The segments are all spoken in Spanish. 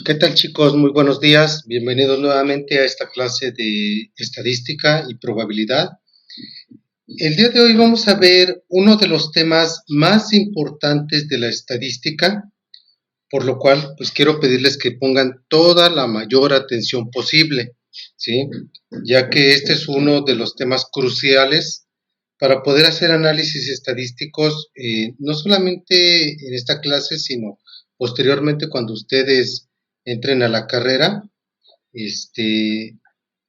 ¿Qué tal, chicos? Muy buenos días. Bienvenidos nuevamente a esta clase de estadística y probabilidad. El día de hoy vamos a ver uno de los temas más importantes de la estadística, por lo cual pues quiero pedirles que pongan toda la mayor atención posible, ¿sí? Ya que este es uno de los temas cruciales para poder hacer análisis estadísticos, no solamente en esta clase, sino posteriormente cuando ustedes entren a la carrera,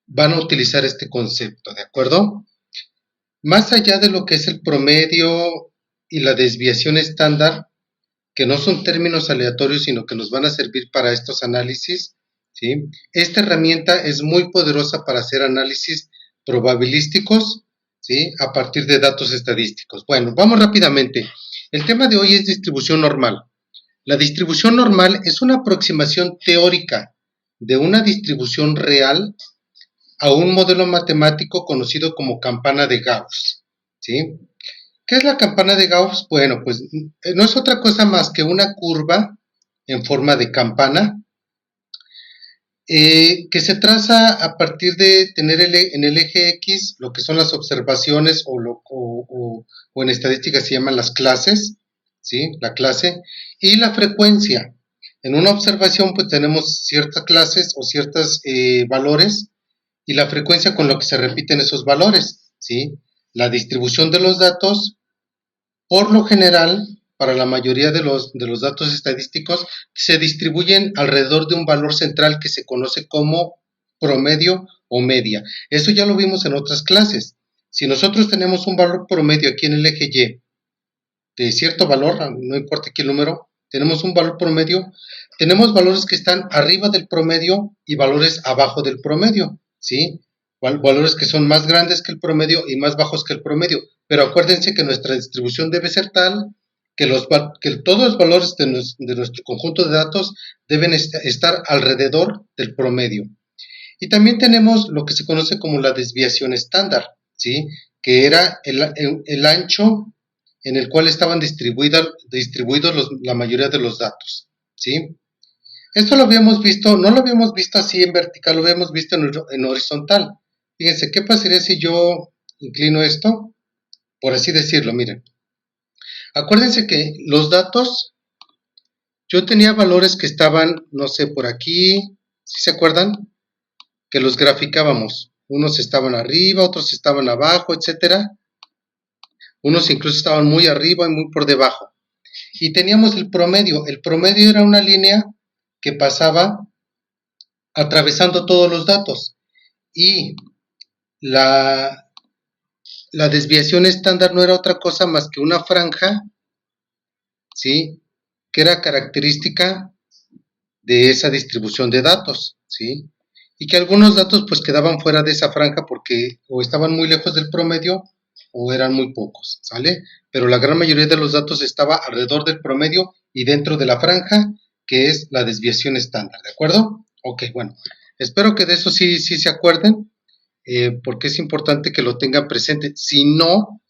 van a utilizar este concepto, ¿de acuerdo? Más allá de lo que es el promedio y la desviación estándar, que no son términos aleatorios, sino que nos van a servir para estos análisis, ¿sí? Esta herramienta es muy poderosa para hacer análisis probabilísticos, ¿sí? A partir de datos estadísticos. Bueno, vamos rápidamente. El tema de hoy es distribución normal. La distribución normal es una aproximación teórica de una distribución real a un modelo matemático conocido como campana de Gauss, ¿sí? ¿Qué es la campana de Gauss? Bueno, pues no es otra cosa más que una curva en forma de campana que se traza a partir de tener en el eje X lo que son las observaciones o en estadística se llaman las clases, ¿sí? La clase y la frecuencia. En una observación pues tenemos ciertas clases o ciertos valores y la frecuencia con lo que se repiten esos valores, ¿sí? La distribución de los datos, por lo general, para la mayoría de los datos estadísticos, se distribuyen alrededor de un valor central que se conoce como promedio o media. Eso ya lo vimos en otras clases. Si nosotros tenemos un valor promedio aquí en el eje Y, de cierto valor, no importa qué número, tenemos un valor promedio, tenemos valores que están arriba del promedio y valores abajo del promedio, ¿sí? Valores que son más grandes que el promedio y más bajos que el promedio. Pero acuérdense que nuestra distribución debe ser tal que todos los valores de nuestro conjunto de datos deben estar alrededor del promedio. Y también tenemos lo que se conoce como la desviación estándar, ¿sí? Que era el ancho en el cual estaban distribuidos la mayoría de los datos, ¿sí? Esto lo habíamos visto, no lo habíamos visto así en vertical, lo habíamos visto en horizontal. Fíjense, ¿qué pasaría si yo inclino esto? Por así decirlo, miren. Acuérdense que los datos, yo tenía valores que estaban, no sé, por aquí, ¿sí se acuerdan? Que los graficábamos. Unos estaban arriba, otros estaban abajo, etcétera. Unos incluso estaban muy arriba y muy por debajo. Y teníamos el promedio. El promedio era una línea que pasaba atravesando todos los datos. Y la, la desviación estándar no era otra cosa más que una franja, ¿sí? Que era característica de esa distribución de datos, ¿sí? Y que algunos datos pues quedaban fuera de esa franja porque o estaban muy lejos del promedio o eran muy pocos, ¿sale? Pero la gran mayoría de los datos estaba alrededor del promedio y dentro de la franja que es la desviación estándar, ¿de acuerdo? Ok, bueno, espero que de eso sí se acuerden, porque es importante que lo tengan presente. Si no,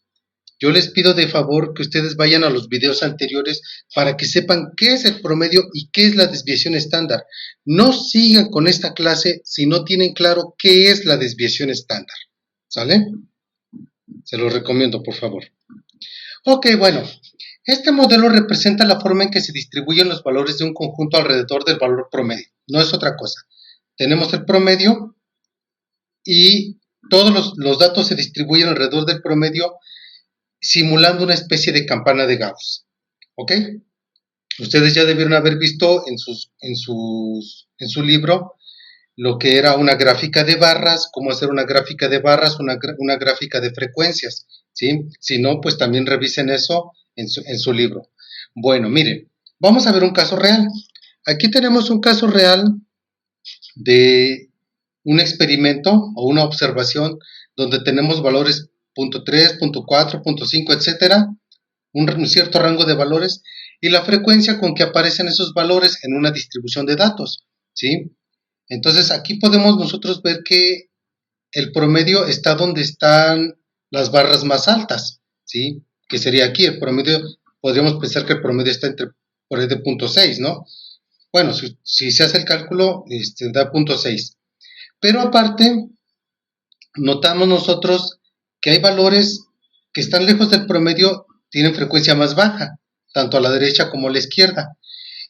yo les pido de favor que ustedes vayan a los videos anteriores para que sepan qué es el promedio y qué es la desviación estándar. No sigan con esta clase si no tienen claro qué es la desviación estándar. ¿Sale? Se los recomiendo, por favor. Ok, bueno. Este modelo representa la forma en que se distribuyen los valores de un conjunto alrededor del valor promedio. No es otra cosa. Tenemos el promedio y todos los datos se distribuyen alrededor del promedio simulando una especie de campana de Gauss. ¿Ok? Ustedes ya debieron haber visto en su libro lo que era una gráfica de barras, cómo hacer una gráfica de barras, una gráfica de frecuencias, ¿sí? Si no, pues también revisen eso en su libro. Bueno, miren, vamos a ver un caso real. Aquí tenemos un caso real de un experimento o una observación donde tenemos valores .3, .4, .5, etcétera, un cierto rango de valores y la frecuencia con que aparecen esos valores en una distribución de datos, ¿sí? Entonces aquí podemos nosotros ver que el promedio está donde están las barras más altas, ¿sí? Que sería aquí el promedio, podríamos pensar que el promedio está entre por ahí de .6, ¿no? Bueno, si se hace el cálculo, da 0.6. Pero aparte, notamos nosotros que hay valores que están lejos del promedio, tienen frecuencia más baja, tanto a la derecha como a la izquierda.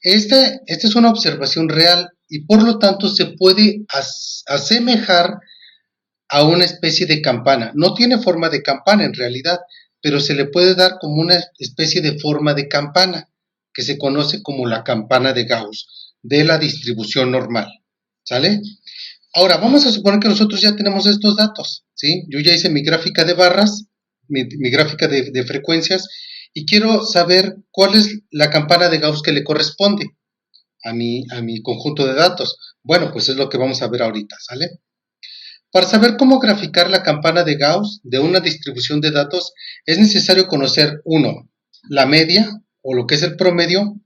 Esta es una observación real y por lo tanto se puede asemejar a una especie de campana. No tiene forma de campana en realidad, pero se le puede dar como una especie de forma de campana, que se conoce como la campana de Gauss, de la distribución normal. ¿Sale? Ahora, vamos a suponer que nosotros ya tenemos estos datos, ¿sí? Yo ya hice mi gráfica de barras, mi gráfica de frecuencias, y quiero saber cuál es la campana de Gauss que le corresponde a mi conjunto de datos. Bueno, pues es lo que vamos a ver ahorita, ¿sale? Para saber cómo graficar la campana de Gauss de una distribución de datos, es necesario conocer, uno, la media, o lo que es el promedio,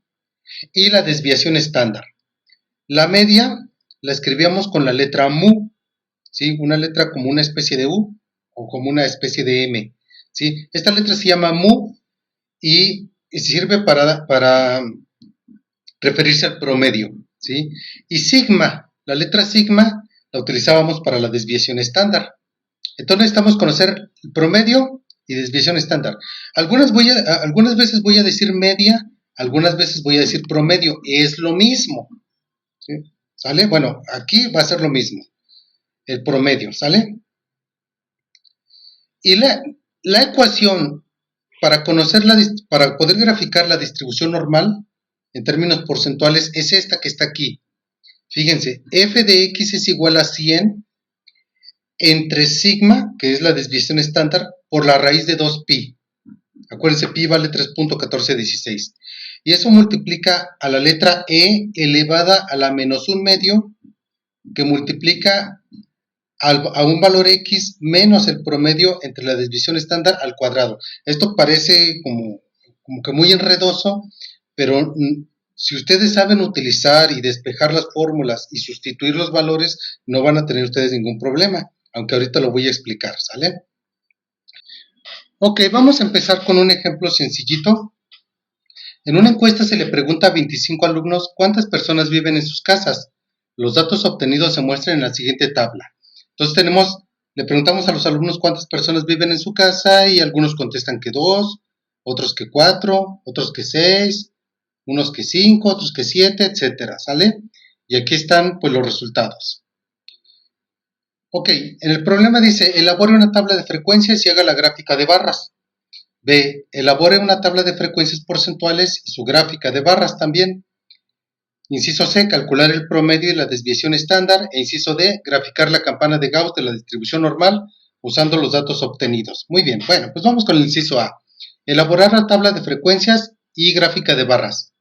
y la desviación estándar. La media la escribíamos con la letra mu, ¿sí? Una letra como una especie de U o como una especie de M, ¿sí? Esta letra se llama mu y sirve para referirse al promedio, ¿sí? Y sigma, la letra sigma la utilizábamos para la desviación estándar. Entonces necesitamos conocer el promedio y desviación estándar. Algunas veces voy a decir media, algunas veces voy a decir promedio, es lo mismo, ¿sí? ¿Sale? Bueno, aquí va a ser lo mismo, el promedio, ¿sale? Y la ecuación para poder graficar la distribución normal en términos porcentuales es esta que está aquí. Fíjense, f de x es igual a 100 entre sigma, que es la desviación estándar, por la raíz de 2pi. Acuérdense, pi vale 3.1416. Y eso multiplica a la letra e elevada a la menos un medio, que multiplica a un valor x menos el promedio entre la desviación estándar al cuadrado. Esto parece como que muy enredoso, pero si ustedes saben utilizar y despejar las fórmulas y sustituir los valores, no van a tener ustedes ningún problema, aunque ahorita lo voy a explicar, ¿sale? Ok, vamos a empezar con un ejemplo sencillito. En una encuesta se le pregunta a 25 alumnos cuántas personas viven en sus casas. Los datos obtenidos se muestran en la siguiente tabla. Entonces le preguntamos a los alumnos cuántas personas viven en su casa y algunos contestan que 2, otros que 4, otros que 6, unos que 5, otros que 7, etcétera, ¿sale? Y aquí están pues los resultados. Ok, en el problema dice, elabore una tabla de frecuencias y haga la gráfica de barras. B, elabore una tabla de frecuencias porcentuales y su gráfica de barras también. Inciso C, calcular el promedio y la desviación estándar. E inciso D, graficar la campana de Gauss de la distribución normal usando los datos obtenidos. Muy bien, bueno, pues vamos con el inciso A. Elaborar la tabla de frecuencias y gráfica de barras.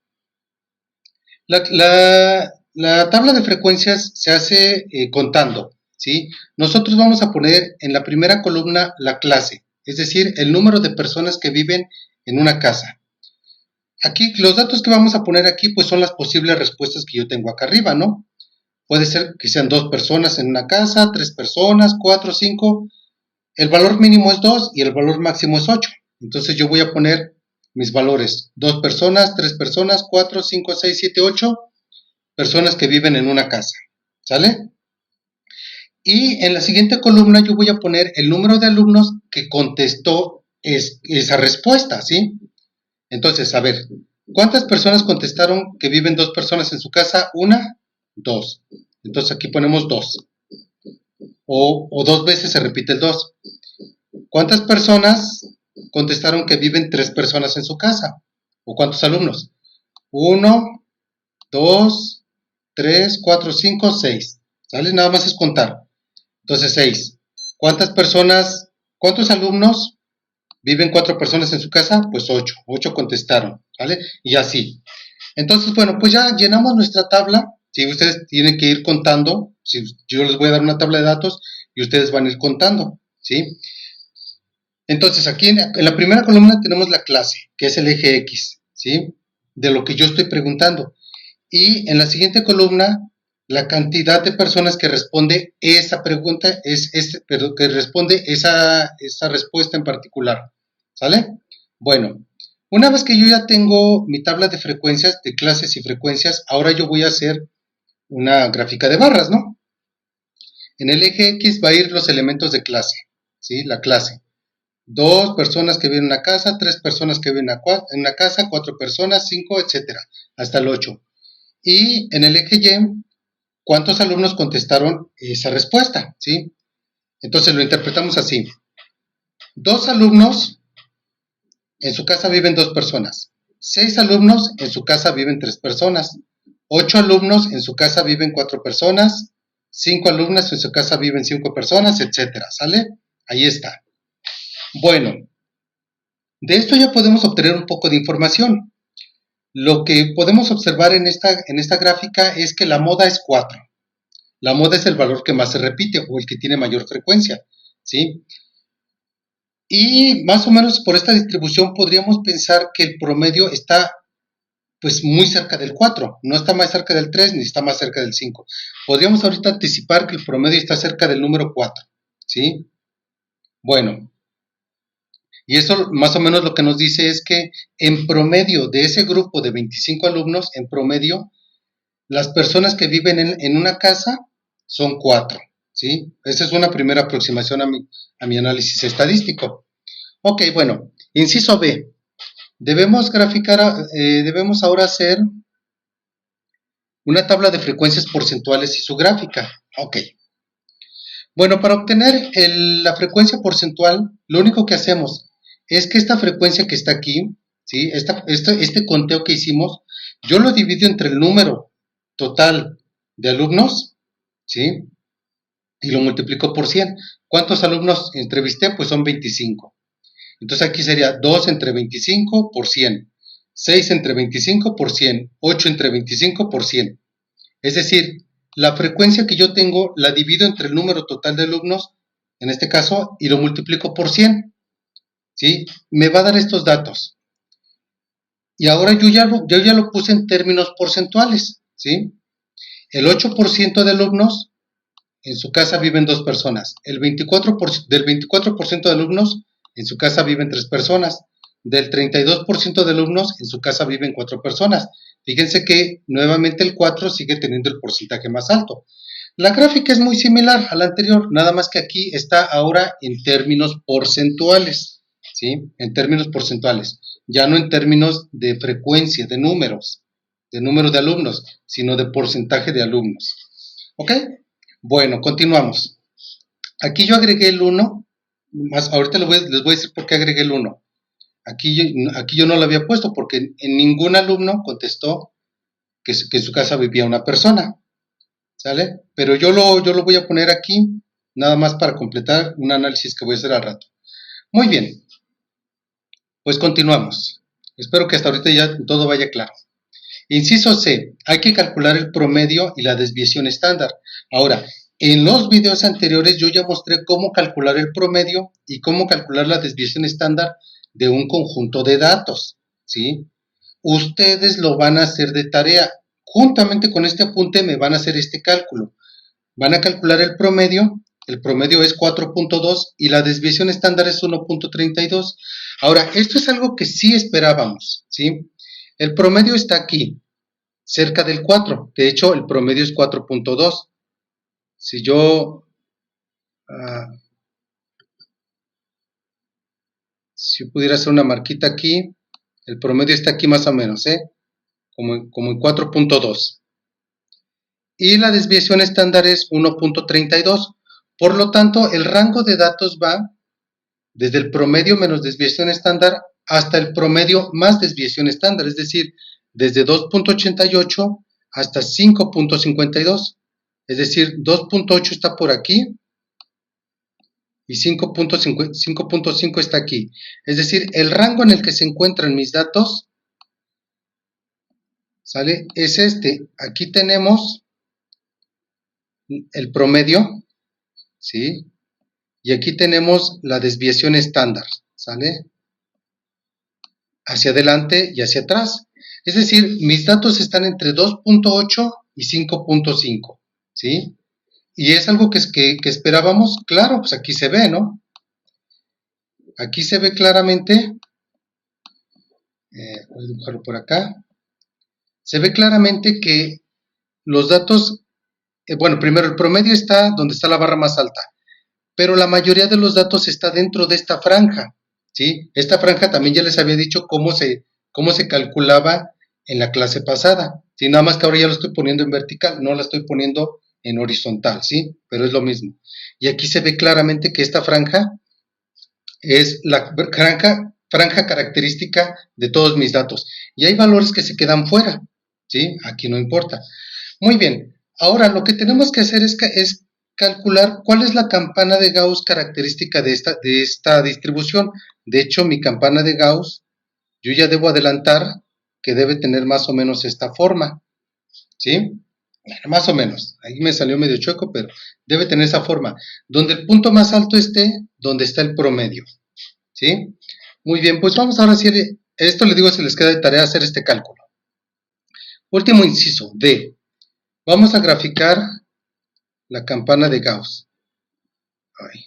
La tabla de frecuencias se hace contando, ¿sí? Nosotros vamos a poner en la primera columna la clase, es decir, el número de personas que viven en una casa. Aquí, los datos que vamos a poner aquí, pues son las posibles respuestas que yo tengo acá arriba, ¿no? Puede ser que sean 2 personas en una casa, 3 personas, 4, 5. El valor mínimo es 2 y el valor máximo es 8. Entonces yo voy a poner mis valores. 2 personas, 3 personas, 4, 5, 6, 7, 8 personas que viven en una casa. ¿Sale? Y en la siguiente columna yo voy a poner el número de alumnos que contestó esa respuesta, ¿sí? Entonces, a ver, ¿cuántas personas contestaron que viven 2 personas en su casa? 1, 2. Entonces aquí ponemos 2. O 2 veces se repite el 2. ¿Cuántas personas contestaron que viven 3 personas en su casa? ¿O cuántos alumnos? 1, 2, 3, 4, 5, 6. ¿Sale? Nada más es contar. Entonces, 6. ¿Cuántos alumnos viven 4 personas en su casa? Pues 8. 8 contestaron, ¿vale? Y así. Entonces, bueno, pues ya llenamos nuestra tabla. Si ustedes tienen que ir contando, si yo les voy a dar una tabla de datos y ustedes van a ir contando, ¿sí? Entonces, aquí en la primera columna tenemos la clase, que es el eje X, ¿sí? De lo que yo estoy preguntando. Y en la siguiente columna, la cantidad de personas que responde esa pregunta, que responde esa respuesta en particular, ¿sale? Bueno, Una vez que yo ya tengo mi tabla de frecuencias, de clases y frecuencias, ahora yo voy a hacer una gráfica de barras, ¿no? En el eje X va a ir los elementos de clase, ¿sí? La clase. 2 personas que viven en una casa, 3 personas que viven en una casa, 4 personas, 5, etcétera, hasta el 8. Y en el eje Y, ¿cuántos alumnos contestaron esa respuesta? ¿Sí? Entonces lo interpretamos así. 2 alumnos, en su casa viven 2 personas. 6 alumnos, en su casa viven 3 personas. 8 alumnos, en su casa viven 4 personas. 5 alumnas, en su casa viven 5 personas, etcétera. ¿Sale? Ahí está. Bueno, de esto ya podemos obtener un poco de información. Lo que podemos observar en esta gráfica es que la moda es 4. La moda es el valor que más se repite o el que tiene mayor frecuencia, ¿sí? Y más o menos por esta distribución podríamos pensar que el promedio está pues muy cerca del 4. No está más cerca del 3 ni está más cerca del 5. Podríamos ahorita anticipar que el promedio está cerca del número 4, ¿sí? Bueno, y eso más o menos lo que nos dice es que en promedio de ese grupo de 25 alumnos, en promedio, las personas que viven en una casa son 4, ¿sí? Esa es una primera aproximación a mi análisis estadístico. Ok, bueno, inciso B. Debemos debemos ahora hacer una tabla de frecuencias porcentuales y su gráfica. Ok. Bueno, para obtener la frecuencia porcentual, lo único que hacemos es que esta frecuencia que está aquí, ¿sí? Este conteo que hicimos, yo lo divido entre el número total de alumnos, ¿sí? Y lo multiplico por 100. ¿Cuántos alumnos entrevisté? Pues son 25. Entonces aquí sería 2 entre 25 por 100, 6 entre 25 por 100, 8 entre 25 por 100. Es decir, la frecuencia que yo tengo la divido entre el número total de alumnos, en este caso, y lo multiplico por 100. ¿Sí? Me va a dar estos datos. Y ahora yo ya lo puse en términos porcentuales. ¿Sí? El 8% de alumnos en su casa viven 2 personas. Del 24% de alumnos en su casa viven 3 personas. Del 32% de alumnos en su casa viven 4 personas. Fíjense que nuevamente el 4 sigue teniendo el porcentaje más alto. La gráfica es muy similar a la anterior, nada más que aquí está ahora en términos porcentuales, ¿sí? En términos porcentuales, ya no en términos de frecuencia, de números de alumnos, sino de porcentaje de alumnos. ¿Ok? Bueno, continuamos. Aquí yo agregué el 1, ahorita les voy a decir por qué agregué el 1. Aquí yo no lo había puesto porque en ningún alumno contestó que en su casa vivía una persona, ¿sale? Pero yo lo voy a poner aquí, nada más para completar un análisis que voy a hacer al rato. Muy bien, pues continuamos. Espero que hasta ahorita ya todo vaya claro. Inciso C, hay que calcular el promedio y la desviación estándar. Ahora, en los videos anteriores yo ya mostré cómo calcular el promedio y cómo calcular la desviación estándar de un conjunto de datos, ¿sí? Ustedes lo van a hacer de tarea. Juntamente con este apunte me van a hacer este cálculo. Van a calcular el promedio es 4.2 y la desviación estándar es 1.32. Ahora, esto es algo que sí esperábamos, ¿sí? El promedio está aquí, cerca del 4. De hecho, el promedio es 4.2. Si yo pudiera hacer una marquita aquí, el promedio está aquí más o menos, como en 4.2. Y la desviación estándar es 1.32. Por lo tanto, el rango de datos va desde el promedio menos desviación estándar hasta el promedio más desviación estándar, es decir, desde 2.88 hasta 5.52. Es decir, 2.8 está por aquí y 5.5 está aquí. Es decir, el rango en el que se encuentran mis datos, ¿sale? Es este. Aquí tenemos el promedio, ¿sí? Y aquí tenemos la desviación estándar, ¿sale? Hacia adelante y hacia atrás. Es decir, mis datos están entre 2.8 y 5.5, ¿sí? Y es algo que esperábamos, claro, pues aquí se ve, ¿no? Aquí se ve claramente Voy a dibujarlo por acá. Se ve claramente que los datos, bueno, primero el promedio está donde está la barra más alta, pero la mayoría de los datos está dentro de esta franja, ¿sí? Esta franja también ya les había dicho cómo se calculaba en la clase pasada, ¿sí? Nada más que ahora ya lo estoy poniendo en vertical, no la estoy poniendo en horizontal, ¿sí? Pero es lo mismo. Y aquí se ve claramente que esta franja es la franja característica de todos mis datos. Y hay valores que se quedan fuera, ¿sí? Aquí no importa. Muy bien, ahora lo que tenemos que hacer es calcular cuál es la campana de Gauss característica de esta distribución. De hecho, mi campana de Gauss, yo ya debo adelantar que debe tener más o menos esta forma, ¿sí? Más o menos, ahí me salió medio chueco, pero debe tener esa forma. Donde el punto más alto esté, donde está el promedio, ¿sí? Muy bien, pues vamos ahora a hacer, esto les digo si les queda de tarea hacer este cálculo. Último inciso, D. Vamos a graficar la campana de Gauss. Ay.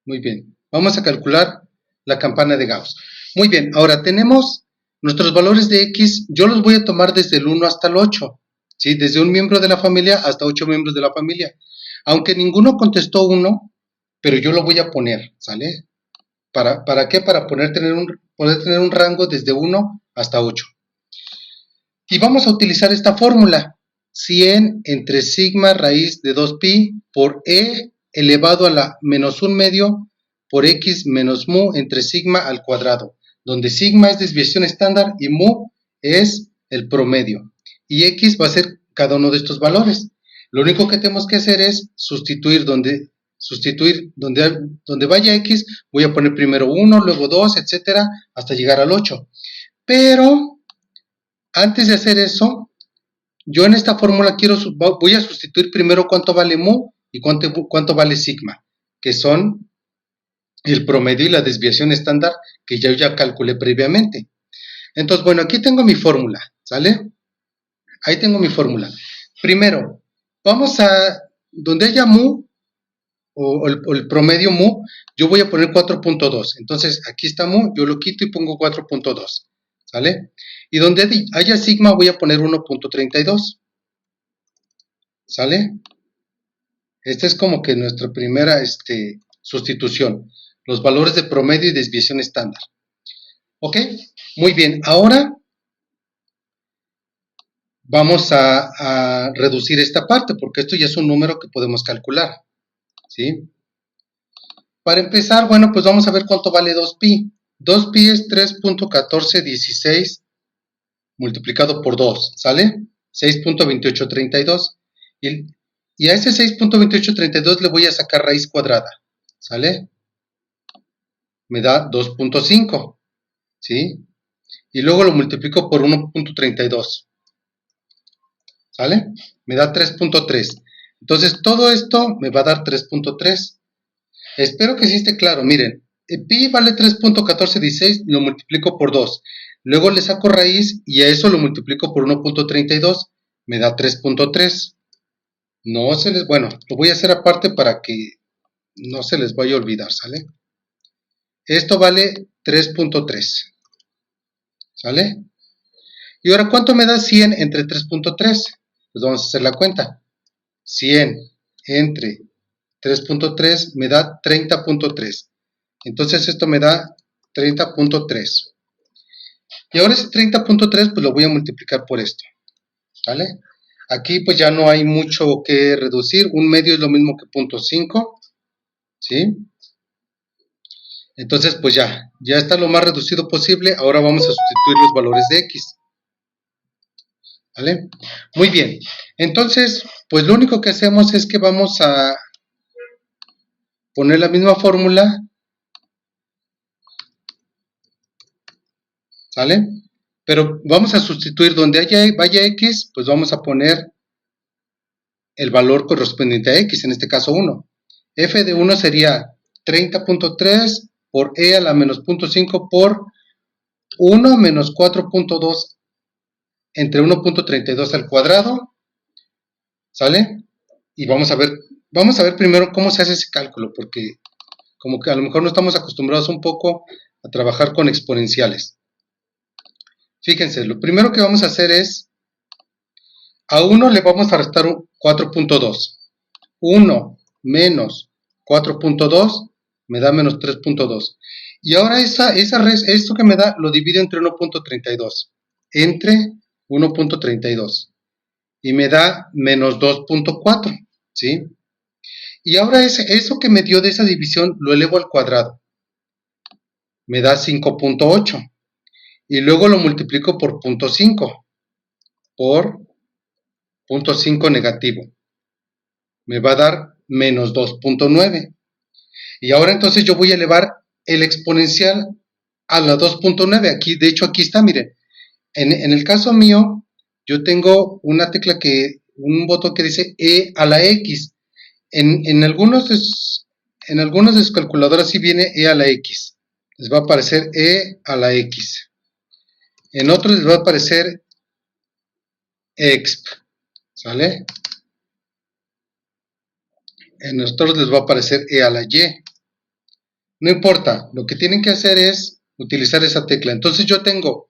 Muy bien, vamos a calcular la campana de Gauss. Muy bien, ahora tenemos nuestros valores de X, yo los voy a tomar desde el 1 hasta el 8, ¿sí? Desde un miembro de la familia hasta 8 miembros de la familia. Aunque ninguno contestó 1, pero yo lo voy a poner, ¿sale? ¿Para qué? Para poder tener un rango desde 1 hasta 8. Y vamos a utilizar esta fórmula, 100 entre sigma raíz de 2pi por e elevado a la menos 1 medio por x menos mu entre sigma al cuadrado, donde sigma es desviación estándar y mu es el promedio. Y x va a ser cada uno de estos valores. Lo único que tenemos que hacer es sustituir donde vaya x, voy a poner primero 1, luego 2, etcétera, hasta llegar al 8. Pero antes de hacer eso, yo en esta fórmula voy a sustituir primero cuánto vale mu y cuánto vale sigma, que son el promedio y la desviación estándar que yo ya calculé previamente. Entonces, bueno, aquí tengo mi fórmula, ¿sale? Ahí tengo mi fórmula. Primero, vamos a, donde haya mu, o el promedio mu, yo voy a poner 4.2. Entonces, aquí está mu, yo lo quito y pongo 4.2, ¿sale? Y donde haya sigma voy a poner 1.32, ¿sale? Esta es como que nuestra primera sustitución, los valores de promedio y desviación estándar. ¿Ok? Muy bien, ahora vamos a reducir esta parte, porque esto ya es un número que podemos calcular, ¿sí? Para empezar, bueno, pues vamos a ver cuánto vale 2pi. 2pi es 3.1416 multiplicado por 2, ¿sale? 6.2832. Y a ese 6.2832 le voy a sacar raíz cuadrada, ¿sale? Me da 2.5, ¿sí? Y luego lo multiplico por 1.32, ¿sale? Me da 3.3. Entonces, todo esto me va a dar 3.3. Espero que sí esté claro. Miren, pi vale 3.1416, lo multiplico por 2. Luego le saco raíz y a eso lo multiplico por 1.32. Me da 3.3. No se les... Bueno, lo voy a hacer aparte para que no se les vaya a olvidar, ¿sale? Esto vale 3.3. ¿Sale? Y ahora, ¿cuánto me da 100 entre 3.3? Pues vamos a hacer la cuenta. 100 entre 3.3 me da 30.3. Entonces esto me da 30.3. Y ahora ese 30.3 pues lo voy a multiplicar por esto. ¿Vale? Aquí pues ya no hay mucho que reducir. Un medio es lo mismo que 0.5. ¿Sí? Entonces pues ya está lo más reducido posible. Ahora vamos a sustituir los valores de x. ¿Vale? Muy bien. Entonces pues lo único que hacemos es que vamos a poner la misma fórmula. ¿Sale? Pero vamos a sustituir donde vaya x, pues vamos a poner el valor correspondiente a x, en este caso 1. F de 1 sería 30.3 por e a la menos 0.5 por 1 menos 4.2 entre 1.32 al cuadrado. ¿Sale? Y vamos a ver primero cómo se hace ese cálculo, porque como que a lo mejor no estamos acostumbrados un poco a trabajar con exponenciales. Fíjense, lo primero que vamos a hacer es, a 1 le vamos a restar 4.2. 1 menos 4.2 me da menos 3.2. Y ahora esto que me da lo divido entre 1.32. Entre 1.32. Y me da menos 2.4. ¿Sí? Y ahora eso que me dio de esa división lo elevo al cuadrado. Me da 5.8. Y luego lo multiplico por 0.5. Por 0.5 negativo. Me va a dar menos 2.9. Y ahora entonces yo voy a elevar el exponencial a la 2.9. Aquí, de hecho, aquí está, miren. En el caso mío, yo tengo una tecla un botón que dice e a la x. En algunas de sus calculadoras sí viene e a la x. Les va a aparecer e a la x. En otros les va a aparecer exp. ¿Sale? En otros les va a aparecer e a la y. No importa, lo que tienen que hacer es utilizar esa tecla. Entonces yo tengo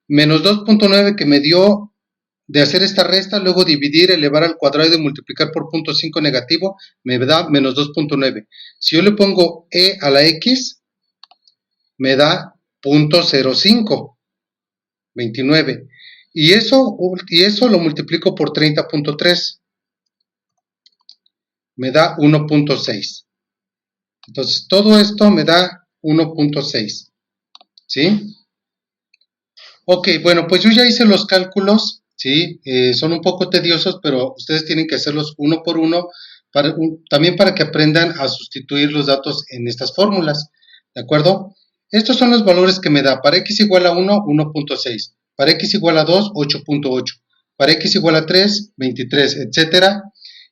menos 2.9 que me dio de hacer esta resta, luego dividir, elevar al cuadrado y multiplicar por 0.5 negativo, me da menos 2.9. Si yo le pongo e a la x, me da 0.05, 29. Y eso lo multiplico por 30.3, me da 1.6. Entonces todo esto me da 1.6. ¿Sí? Ok, bueno, pues yo ya hice los cálculos, ¿sí? Son un poco tediosos, pero ustedes tienen que hacerlos uno por uno, también para que aprendan a sustituir los datos en estas fórmulas, ¿de acuerdo? Estos son los valores que me da. Para x igual a 1, 1.6. Para x igual a 2, 8.8. Para x igual a 3, 23, etcétera.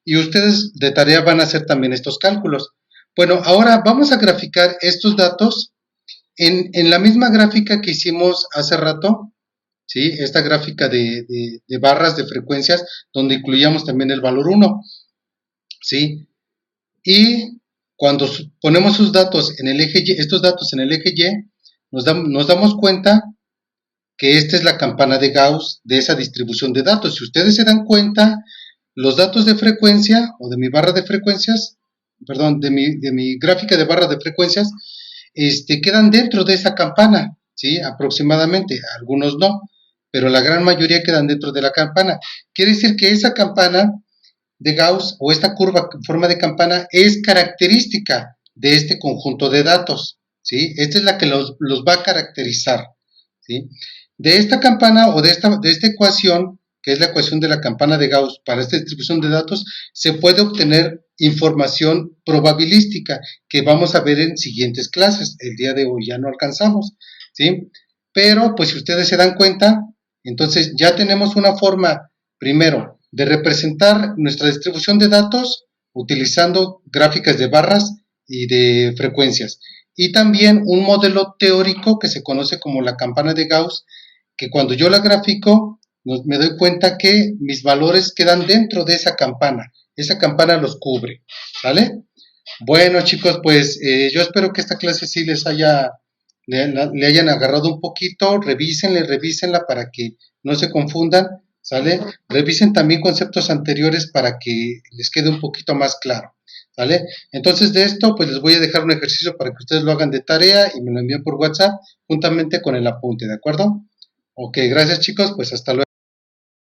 Y ustedes de tarea van a hacer también estos cálculos. Bueno, ahora vamos a graficar estos datos en la misma gráfica que hicimos hace rato, ¿sí? Esta gráfica de barras de frecuencias, donde incluíamos también el valor 1, ¿sí? Y cuando ponemos sus datos en el eje Y, estos datos en el eje Y, nos damos cuenta que esta es la campana de Gauss de esa distribución de datos. Si ustedes se dan cuenta, los datos de frecuencia, o de mi barra de frecuencias, perdón, de mi gráfica de barra de frecuencias, quedan dentro de esa campana, ¿sí? Aproximadamente, algunos no, pero la gran mayoría quedan dentro de la campana. Quiere decir que esa campana de Gauss, o esta curva en forma de campana, es característica de este conjunto de datos, ¿sí? Esta es la que los va a caracterizar, ¿sí? De esta campana, o de esta ecuación, que es la ecuación de la campana de Gauss para esta distribución de datos, se puede obtener información probabilística que vamos a ver en siguientes clases. El día de hoy ya no alcanzamos, ¿sí? Pero, pues si ustedes se dan cuenta, entonces ya tenemos una forma, primero, de representar nuestra distribución de datos utilizando gráficas de barras y de frecuencias. Y también un modelo teórico que se conoce como la campana de Gauss, que cuando yo la grafico, me doy cuenta que mis valores quedan dentro de esa campana los cubre, ¿vale? Bueno, chicos, pues yo espero que esta clase sí le hayan agarrado un poquito. Revísenla para que no se confundan, ¿sale? Revisen también conceptos anteriores para que les quede un poquito más claro, ¿vale? Entonces de esto, pues les voy a dejar un ejercicio para que ustedes lo hagan de tarea y me lo envíen por WhatsApp juntamente con el apunte, ¿de acuerdo? Ok, gracias chicos, pues hasta luego.